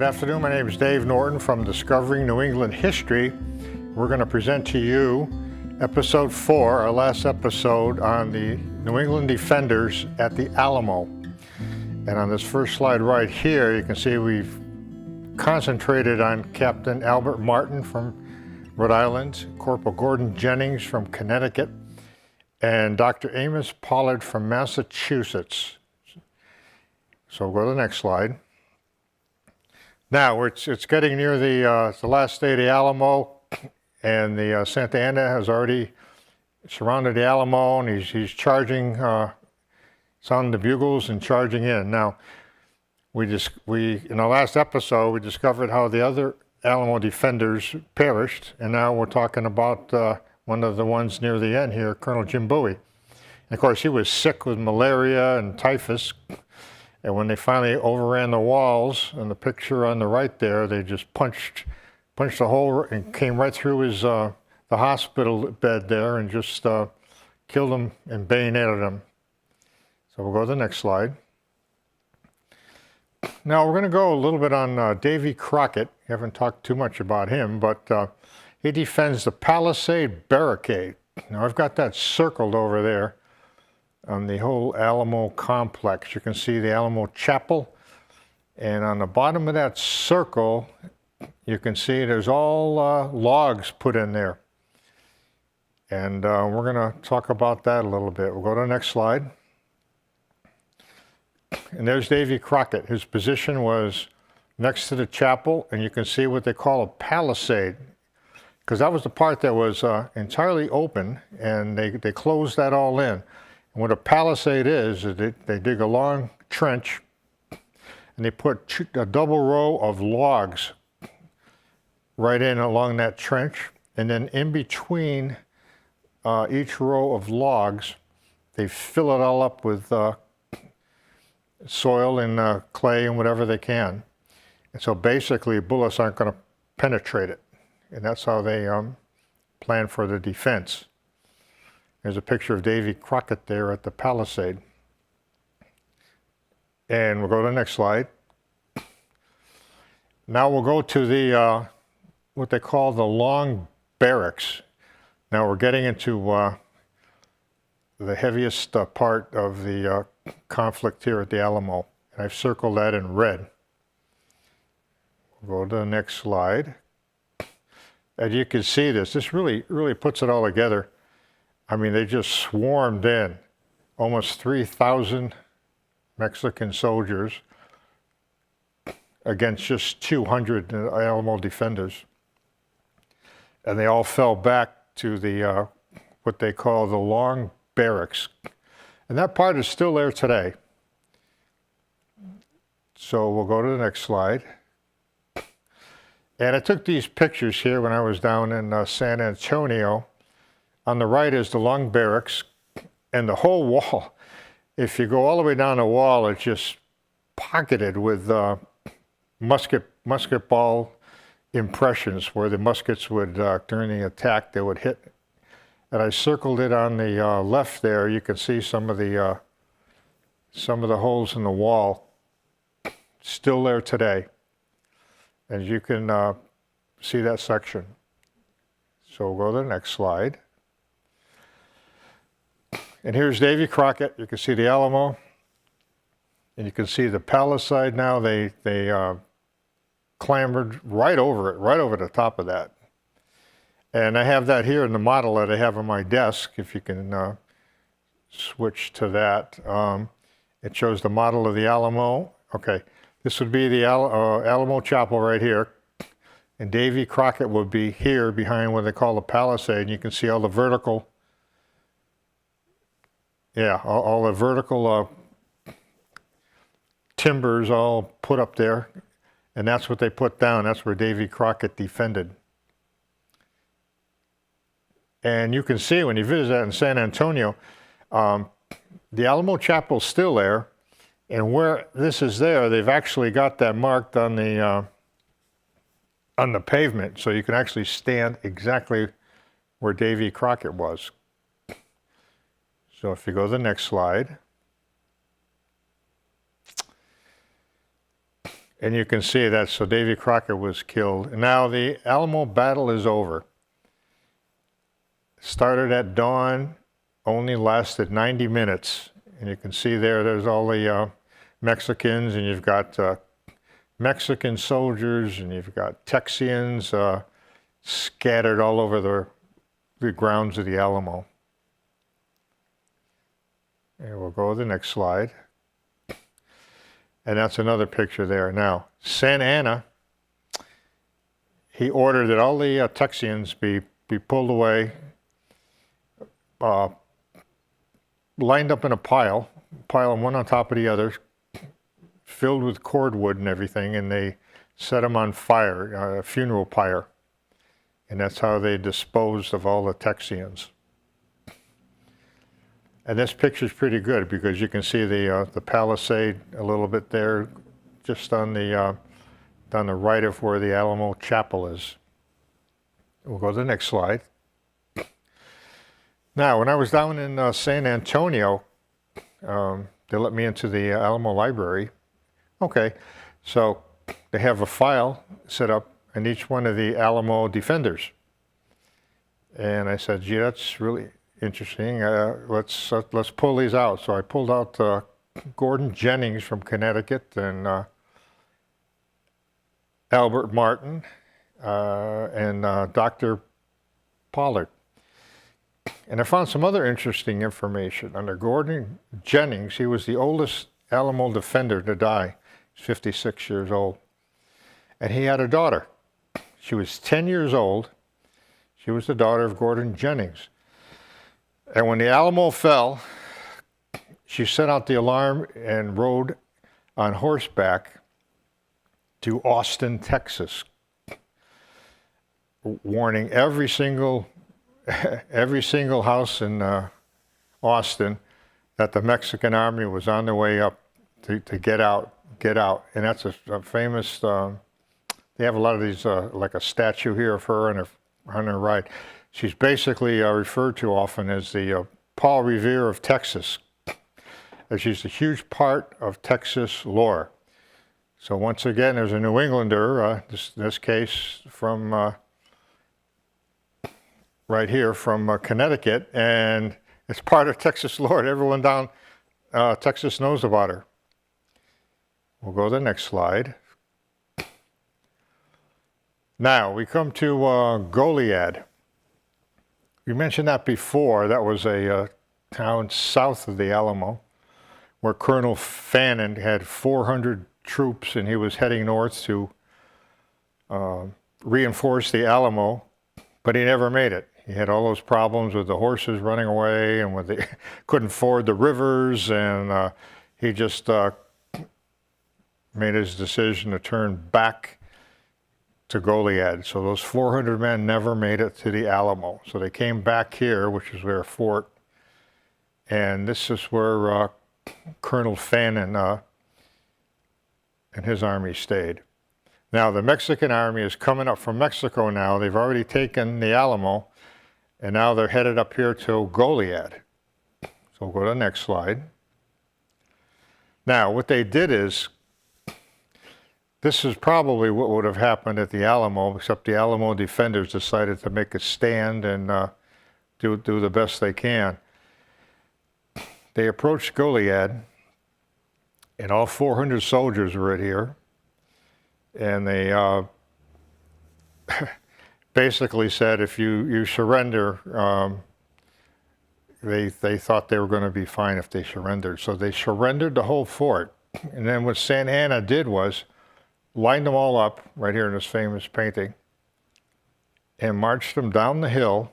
Good afternoon. My name is Dave Norton from Discovering New England History. We're going to present to you episode 4, our last episode on the New England Defenders at the Alamo. And on this first slide right here, you can see we've concentrated on Captain Albert Martin from Rhode Island, Corporal Gordon Jennings from Connecticut, and Dr. Amos Pollard from Massachusetts. So we'll go to the next slide. Now, it's getting near the last day of the Alamo, and the Santa Ana has already surrounded the Alamo, and he's charging, sounding the bugles and charging in. Now, in our last episode, we discovered how the other Alamo Defenders perished, and now we're talking about one of the ones near the end here, Colonel Jim Bowie. And of course, he was sick with malaria and typhus. And when they finally overran the walls, and the picture on the right there, they just punched a hole and came right through his the hospital bed there and just killed him and bayoneted him. So we'll go to the next slide. Now we're going to go a little bit on Davy Crockett. We haven't talked too much about him, but he defends the Palisade barricade. Now I've got that circled over there on the whole Alamo complex. You can see the Alamo Chapel, and on the bottom of that circle you can see there's all logs put in there, and we're going to talk about that a little bit. We'll go to the next slide. And there's Davy Crockett. His position was next to the chapel, and you can see what they call a palisade, because that was the part that was entirely open, and they closed that all in. And what a palisade is they dig a long trench, and they put a double row of logs right in along that trench, and then in between each row of logs, they fill it all up with soil and clay and whatever they can. And so basically bullets aren't going to penetrate it, and that's how they plan for the defense. There's a picture of Davy Crockett there at the Palisade. And we'll go to the next slide. Now we'll go to the what they call the Long Barracks. Now we're getting into the heaviest part of the conflict here at the Alamo. And I've circled that in red. We'll go to the next slide. As you can see this really puts it all together. I mean, they just swarmed in, almost 3,000 Mexican soldiers against just 200 Alamo Defenders. And they all fell back to the what they call the Long Barracks. And that part is still there today. So we'll go to the next slide. And I took these pictures here when I was down in San Antonio. On the right is the Long Barracks, and the whole wall, if you go all the way down the wall, it's just pocketed with musket ball impressions where the muskets would, during the attack, they would hit. And I circled it on the left there. You can see some of the holes in the wall still there today. And you can see that section. So we'll go to the next slide. And here's Davy Crockett. You can see the Alamo, and you can see the Palisade now. They clambered right over the top of that. And I have that here in the model that I have on my desk, if you can switch to that. It shows the model of the Alamo. Okay, this would be the Alamo Chapel right here. And Davy Crockett would be here behind what they call the Palisade. And you can see all the vertical all the vertical timbers all put up there, and that's what they put down. That's where Davy Crockett defended. And you can see when you visit that in San Antonio, the Alamo Chapel's still there, and where this is there, they've actually got that marked on the pavement, so you can actually stand exactly where Davy Crockett was. So if you go to the next slide. And you can see that, so Davy Crockett was killed. Now the Alamo battle is over. Started at dawn, only lasted 90 minutes. And you can see there's all the Mexicans, and you've got Mexican soldiers, and you've got Texians scattered all over the grounds of the Alamo. And we'll go to the next slide. And that's another picture there. Now, Santa Anna, he ordered that all the Texians be pulled away, lined up in a pile one on top of the other, filled with cordwood and everything, and they set them on fire, a funeral pyre. And that's how they disposed of all the Texians. And this picture's pretty good because you can see the Palisade a little bit there, just on the right of where the Alamo Chapel is. We'll go to the next slide. Now, when I was down in San Antonio, they let me into the Alamo Library. Okay, so they have a file set up in each one of the Alamo Defenders. And I said, gee, that's really interesting. Let's pull these out. So I pulled out Gordon Jennings from Connecticut and Albert Martin and Dr. Pollard. And I found some other interesting information. Under Gordon Jennings, he was the oldest Alamo Defender to die. He's 56 years old. And he had a daughter. She was 10 years old. She was the daughter of Gordon Jennings. And when the Alamo fell, she sent out the alarm and rode on horseback to Austin, Texas, warning every single house in Austin that the Mexican army was on their way up to get out. And that's a famous, they have a lot of these, like a statue here of her on her right. She's basically referred to often as the Paul Revere of Texas. She's a huge part of Texas lore. So once again, there's a New Englander, this case from right here from Connecticut, and it's part of Texas lore. Everyone down Texas knows about her. We'll go to the next slide. Now, we come to Goliad. We mentioned that before. That was a town south of the Alamo where Colonel Fannin had 400 troops, and he was heading north to reinforce the Alamo, but he never made it. He had all those problems with the horses running away, and they couldn't ford the rivers, and he just made his decision to turn back to Goliad. So those 400 men never made it to the Alamo. So they came back here, which is their fort. And this is where Colonel Fannin and his army stayed. Now the Mexican army is coming up from Mexico now. They've already taken the Alamo, and now they're headed up here to Goliad. So we'll go to the next slide. Now what they did is, this is probably what would have happened at the Alamo, except the Alamo Defenders decided to make a stand and do the best they can. They approached Goliad, and all 400 soldiers were at here, and they basically said, if you surrender, they thought they were going to be fine if they surrendered. So they surrendered the whole fort. And then what Santa Anna did was lined them all up right here in this famous painting and marched them down the hill,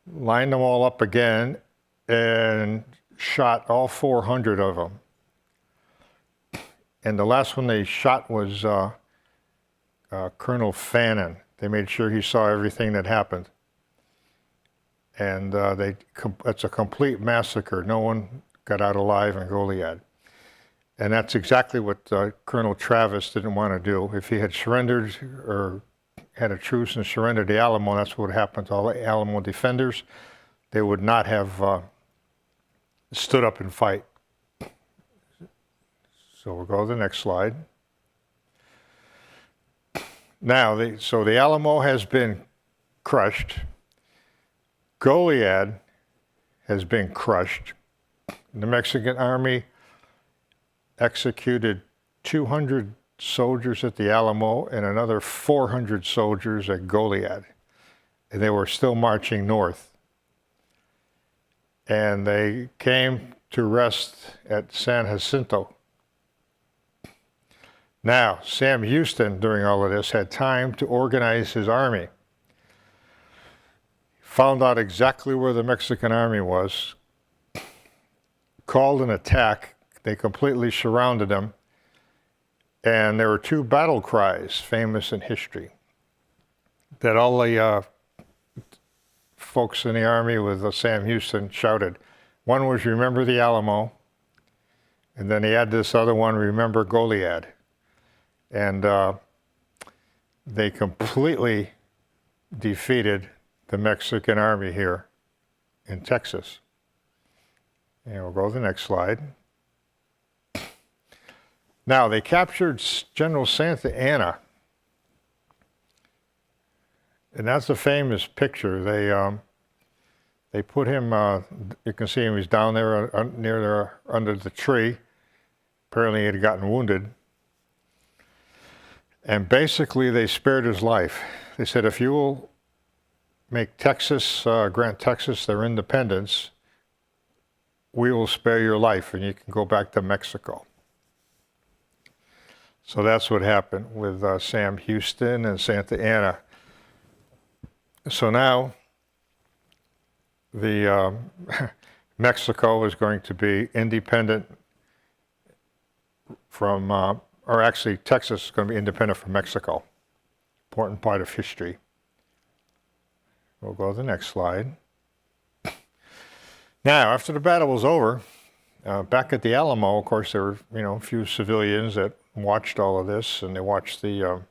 lined them all up again, and shot all 400 of them. And the last one they shot was Colonel Fannin. They made sure he saw everything that happened. And it's a complete massacre. No one got out alive in Goliad. And that's exactly what Colonel Travis didn't want to do. If he had surrendered or had a truce and surrendered the Alamo, that's what happened to all the Alamo Defenders. They would not have stood up and fight. So we'll go to the next slide. Now, so the Alamo has been crushed. Goliad has been crushed. The Mexican army executed 200 soldiers at the Alamo and another 400 soldiers at Goliad. And they were still marching north. And they came to rest at San Jacinto. Now, Sam Houston, during all of this, had time to organize his army. Found out exactly where the Mexican army was, called an attack. They completely surrounded them. And there were two battle cries famous in history that all the folks in the army with Sam Houston shouted. One was, "Remember the Alamo," and then he had this other one, "Remember Goliad." And they completely defeated the Mexican army here in Texas. And we'll go to the next slide. Now, they captured General Santa Anna. And that's a famous picture. They put him, you can see him, he's down there near there under the tree. Apparently he had gotten wounded. And basically they spared his life. They said, if you will make Texas, grant Texas their independence, we will spare your life and you can go back to Mexico. So that's what happened with Sam Houston and Santa Anna. So now the Mexico is going to be independent from, or actually Texas is going to be independent from Mexico. Important part of history. We'll go to the next slide. Now, after the battle was over, back at the Alamo, of course, there were, a few civilians that watched all of this, and they watched the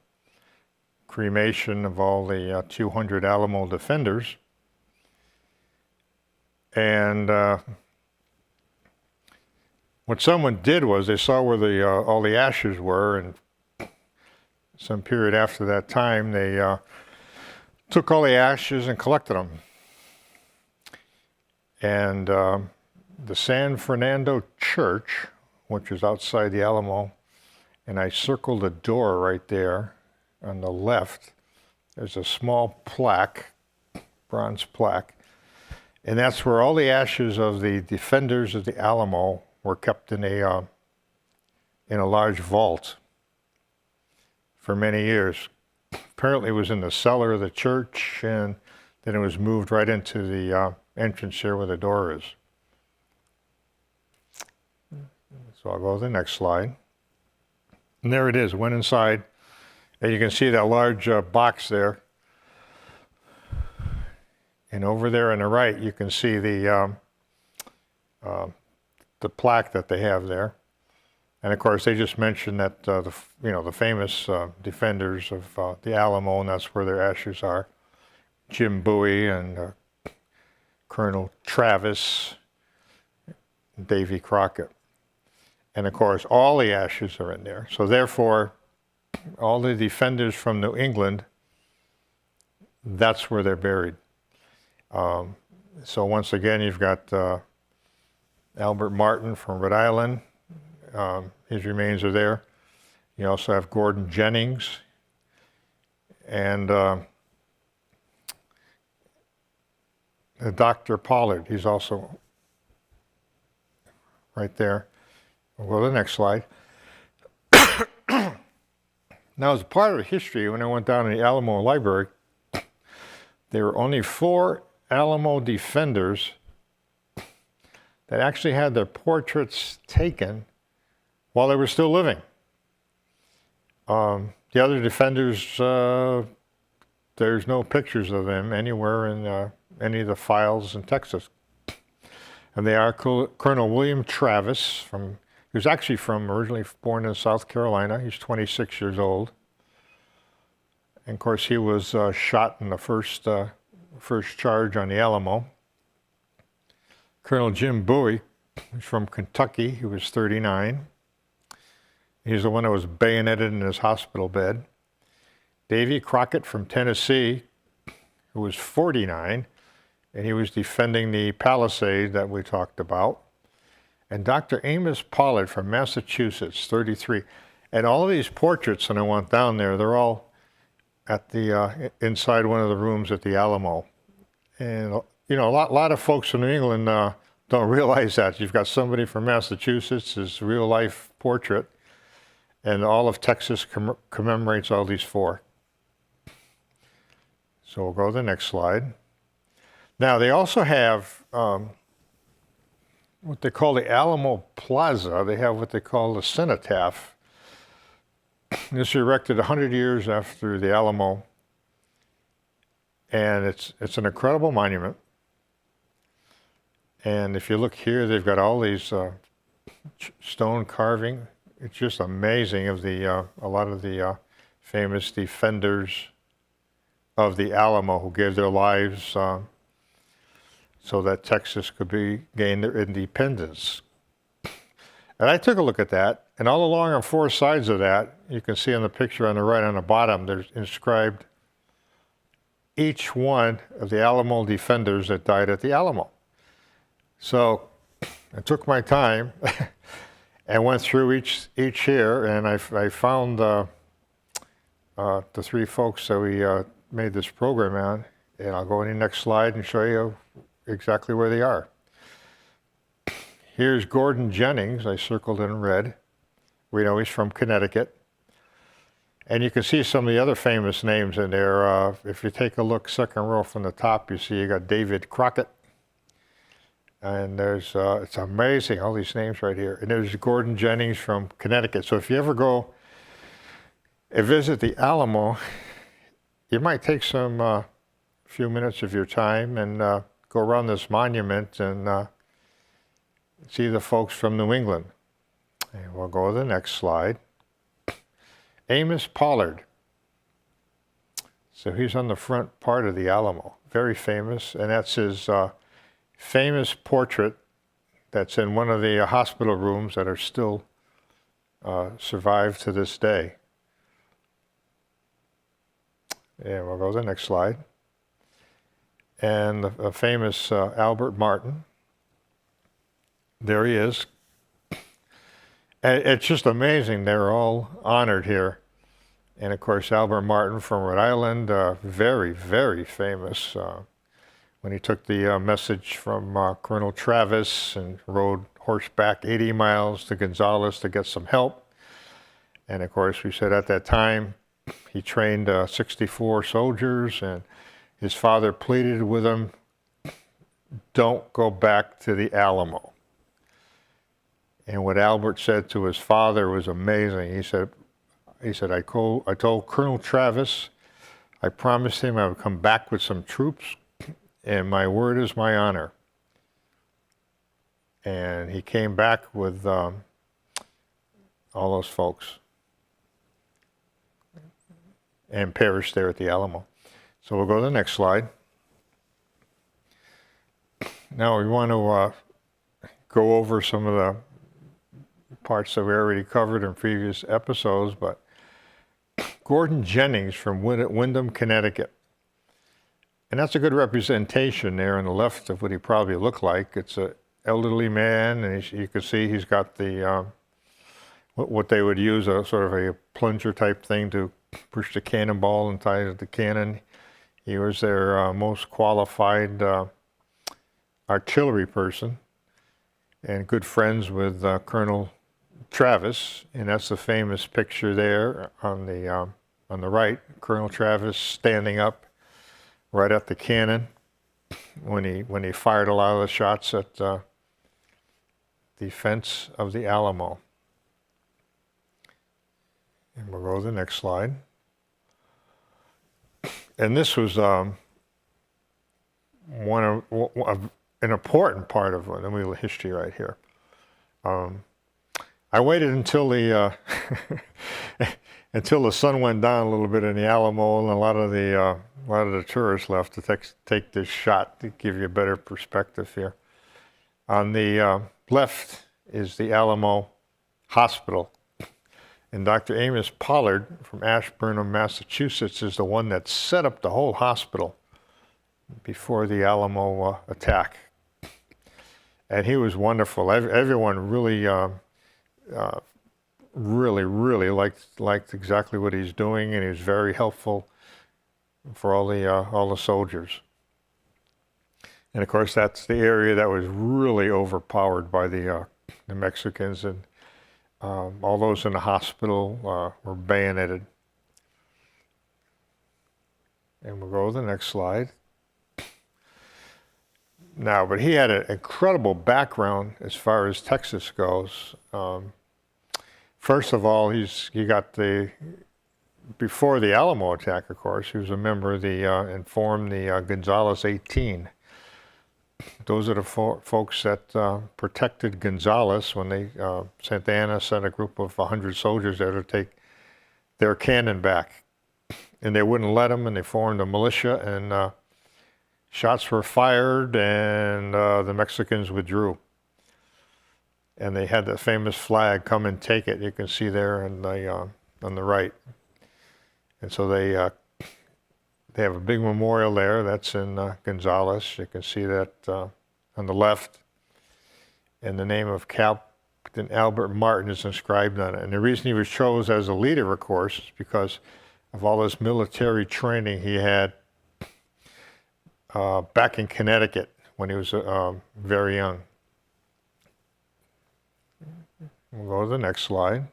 cremation of all the 200 Alamo Defenders. And what someone did was they saw where all the ashes were, and some period after that time, they took all the ashes and collected them. And the San Fernando Church, which is outside the Alamo, and I circled a door right there on the left. There's a small plaque, bronze plaque, and that's where all the ashes of the defenders of the Alamo were kept in a large vault for many years. Apparently it was in the cellar of the church, and then it was moved right into the entrance here where the door is. So I'll go to the next slide. And there it is, went inside, and you can see that large box there. And over there on the right, you can see the plaque that they have there. And of course, they just mentioned that the famous defenders of the Alamo, and that's where their ashes are. Jim Bowie and Colonel Travis, Davy Crockett. And of course, all the ashes are in there. So therefore, all the defenders from New England, that's where they're buried. So once again, you've got Albert Martin from Rhode Island. His remains are there. You also have Gordon Jennings. And Dr. Pollard, he's also right there. We'll go to the next slide. Now, as a part of the history, when I went down to the Alamo Library, there were only 4 Alamo Defenders that actually had their portraits taken while they were still living. The other defenders, there's no pictures of them anywhere in any of the files in Texas. And they are Colonel William Travis, he was actually originally born in South Carolina. He's 26 years old. And of course, he was shot in the first charge on the Alamo. Colonel Jim Bowie was from Kentucky. He was 39. He's the one that was bayoneted in his hospital bed. Davy Crockett from Tennessee, who was 49, and he was defending the Palisade that we talked about. And Dr. Amos Pollard from Massachusetts, 33. And all of these portraits, and I went down there, they're all at the inside one of the rooms at the Alamo. And you know, a lot of folks from New England don't realize that. You've got somebody from Massachusetts, his real life portrait, and all of Texas commemorates all these four. So we'll go to the next slide. Now they also have what they call the Alamo Plaza. They have what they call the cenotaph. This was erected 100 years after the Alamo, and it's an incredible monument. And if you look here, they've got all these stone carving. It's just amazing of the a lot of the famous defenders of the Alamo who gave their lives so that Texas could gain their independence. And I took a look at that, and all along on four sides of that, you can see on the picture on the right on the bottom, there's inscribed each one of the Alamo Defenders that died at the Alamo. So I took my time and went through each here, and I found the three folks that we made this program on, and I'll go to the next slide and show you exactly where they are. Here's Gordon Jennings. I circled it in red. We know he's from Connecticut. And you can see some of the other famous names in there. If you take a look second row from the top, you see you got David Crockett. And there's, it's amazing, all these names right here. And there's Gordon Jennings from Connecticut. So if you ever go and visit the Alamo, you might take some few minutes of your time and go around this monument and see the folks from New England. And we'll go to the next slide. Amos Pollard. So he's on the front part of the Alamo, very famous, and that's his famous portrait that's in one of the hospital rooms that are still survived to this day. And we'll go to the next slide. And the famous Albert Martin. There he is. And it's just amazing. They're all honored here. And of course, Albert Martin from Rhode Island, very, very famous. When he took the message from Colonel Travis and rode horseback 80 miles to Gonzalez to get some help. And of course, we said at that time, he trained 64 soldiers, and his father pleaded with him, don't go back to the Alamo. And what Albert said to his father was amazing. He said, I told Colonel Travis, I promised him I would come back with some troops, and my word is my honor. And he came back with all those folks and perished there at the Alamo. So we'll go to the next slide. Now we want to go over some of the parts that we already covered in previous episodes, but Gordon Jennings from Windham, Connecticut. And that's a good representation there on the left of what he probably looked like. It's an elderly man, and you can see he's got the, what they would use, a sort of a plunger type thing to push the cannonball and tie it to the cannon. He was their most qualified artillery person and good friends with Colonel Travis, and that's the famous picture there on the right. Colonel Travis standing up right at the cannon when he fired a lot of the shots at the defense of the Alamo. And we'll go to the next slide. And this was an important part of the wheel of history right here. I waited until the until the sun went down a little bit in the Alamo, and a lot of the tourists left to take this shot to give you a better perspective here. On the left is the Alamo Hospital. And Dr. Amos Pollard from Ashburnham, Massachusetts, is the one that set up the whole hospital before the Alamo attack. And he was wonderful. Everyone really, really liked exactly what he's doing, and he was very helpful for all the soldiers. And of course, that's the area that was really overpowered by the Mexicans, and all those in the hospital were bayoneted. And we'll go to the next slide. Now, but he had an incredible background as far as Texas goes. First of all, he got before the Alamo attack, of course, he was a member of and formed the Gonzalez 18. Those are the folks that protected Gonzalez when Santa Anna sent a group of 100 soldiers there to take their cannon back. And they wouldn't let them, and they formed a militia, and shots were fired, and the Mexicans withdrew. And they had the famous flag, "Come and take it." You can see there on the right. And so they have a big memorial there. That's in Gonzalez. You can see that on the left. And the name of Captain Albert Martin is inscribed on it. And the reason he was chosen as a leader, of course, is because of all this military training he had back in Connecticut when he was very young. We'll go to the next slide.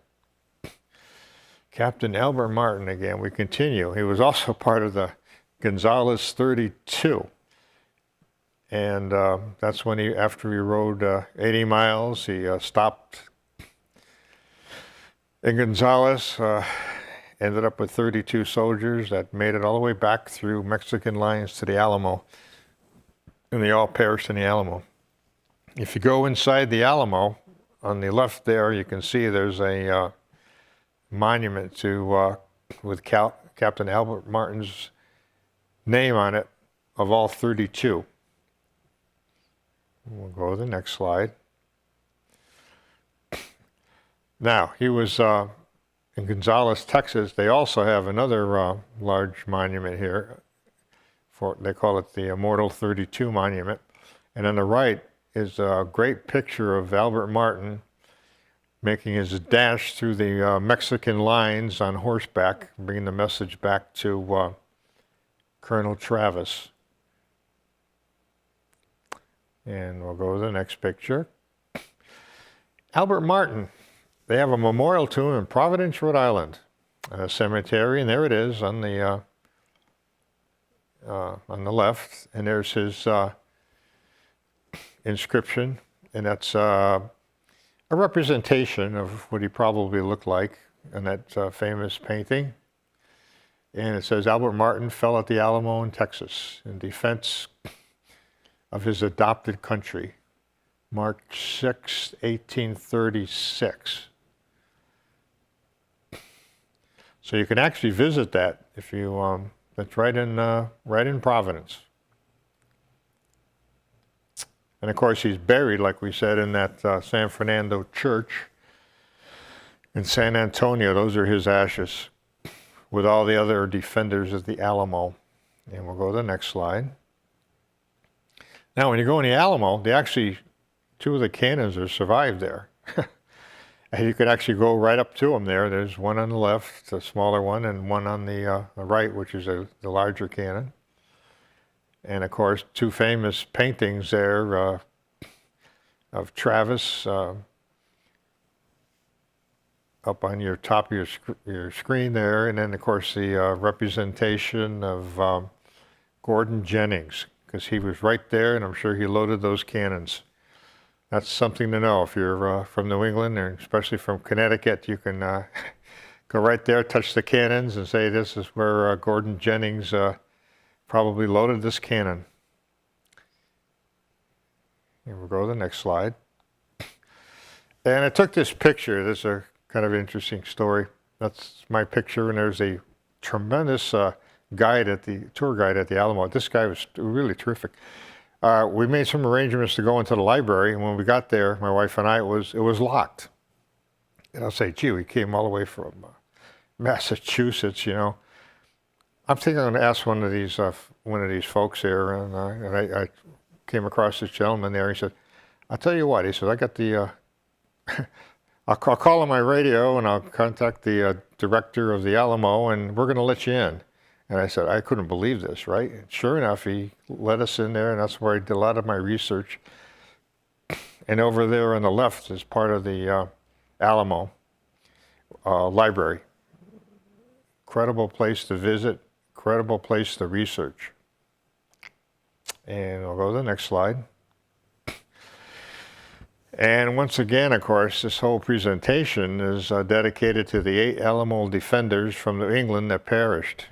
Captain Albert Martin again. We continue. He was also part of the Gonzalez 32. And that's when after he rode 80 miles, he stopped in Gonzalez, ended up with 32 soldiers that made it all the way back through Mexican lines to the Alamo. And they all perished in the Alamo. If you go inside the Alamo, on the left there, you can see there's a monument with Captain Albert Martin's name on it, of all 32. We'll go to the next slide. Now, he was in Gonzalez, Texas. They also have another large monument here. They call it the Immortal 32 Monument. And on the right is a great picture of Albert Martin making his dash through the Mexican lines on horseback, bringing the message back to Colonel Travis. And we'll go to the next picture. Albert Martin. They have a memorial to him in Providence, Rhode Island, a cemetery, and there it is on the left. And there's his inscription, and that's a representation of what he probably looked like in that famous painting. And it says, Albert Martin fell at the Alamo in Texas in defense of his adopted country, March 6, 1836. So you can actually visit that if you, that's right in Providence. And of course, he's buried, like we said, in that San Fernando Church in San Antonio. Those are his ashes, with all the other defenders of the Alamo. And we'll go to the next slide. Now, when you go in the Alamo, two of the cannons are survived there. And you could actually go right up to them there. There's one on the left, a smaller one, and one on the right, which is the larger cannon. And of course, two famous paintings there of Travis up on your top of your screen there. And then, of course, the representation of Gordon Jennings, because he was right there, and I'm sure he loaded those cannons. That's something to know. If you're from New England, or especially from Connecticut, you can go right there, touch the cannons, and say this is where Gordon Jennings probably loaded this cannon. And we'll go to the next slide. And I took this picture. This is a kind of interesting story. That's my picture, and there's a tremendous tour guide at the Alamo. This guy was really terrific. We made some arrangements to go into the library, and when we got there, my wife and I, it was locked. And I'll say, gee, we came all the way from Massachusetts, you know. I'm thinking I'm going to ask one of these folks here, and I came across this gentleman there. He said, "I'll tell you what," he said, "I got the, I'll call on my radio and I'll contact the director of the Alamo, and we're going to let you in." And I said, I couldn't believe this, right? And sure enough, he let us in there, and that's where I did a lot of my research. And over there on the left is part of the Alamo library. Incredible place to visit, incredible place to research. And I'll go to the next slide. And once again, of course, this whole presentation is dedicated to the 8 Alamo Defenders from New England that perished.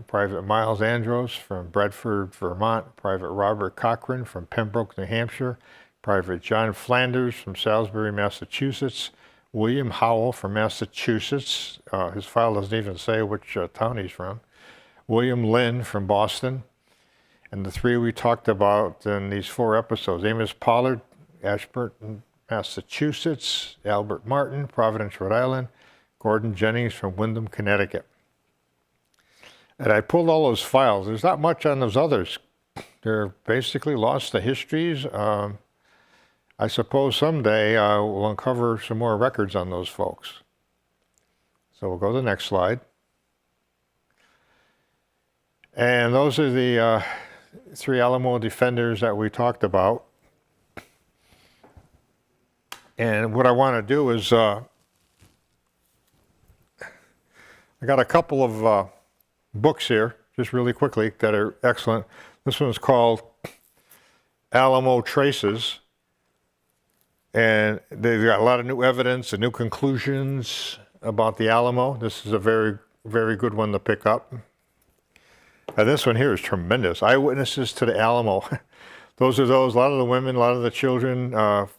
Private Miles Andros from Bedford, Vermont, Private Robert Cochran from Pembroke, New Hampshire, Private John Flanders from Salisbury, Massachusetts, William Howell from Massachusetts, his file doesn't even say which town he's from, William Lynn from Boston, and the 3 we talked about in these 4 episodes, Amos Pollard, Ashburn, Massachusetts, Albert Martin, Providence, Rhode Island, Gordon Jennings from Windham, Connecticut. And I pulled all those files. There's not much on those others. They're basically lost to histories. I suppose someday we'll uncover some more records on those folks. So we'll go to the next slide. And those are the 3 Alamo Defenders that we talked about. And what I want to do is, I got a couple of books here, just really quickly, that are excellent. This one's called Alamo Traces. And they've got a lot of new evidence and new conclusions about the Alamo. This is a very, very good one to pick up. And this one here is tremendous. Eyewitnesses to the Alamo. A lot of the women, a lot of the children,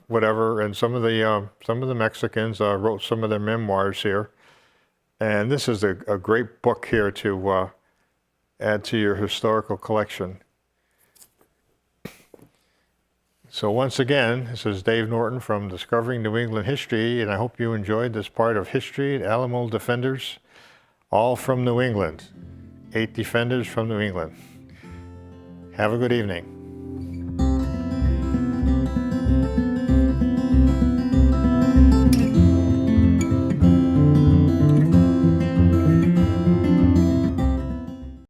whatever, and some of the Mexicans wrote some of their memoirs here. And this is a great book here to add to your historical collection. So once again, this is Dave Norton from Discovering New England History, and I hope you enjoyed this part of history at Alamo Defenders, all from New England. 8 defenders from New England. Have a good evening.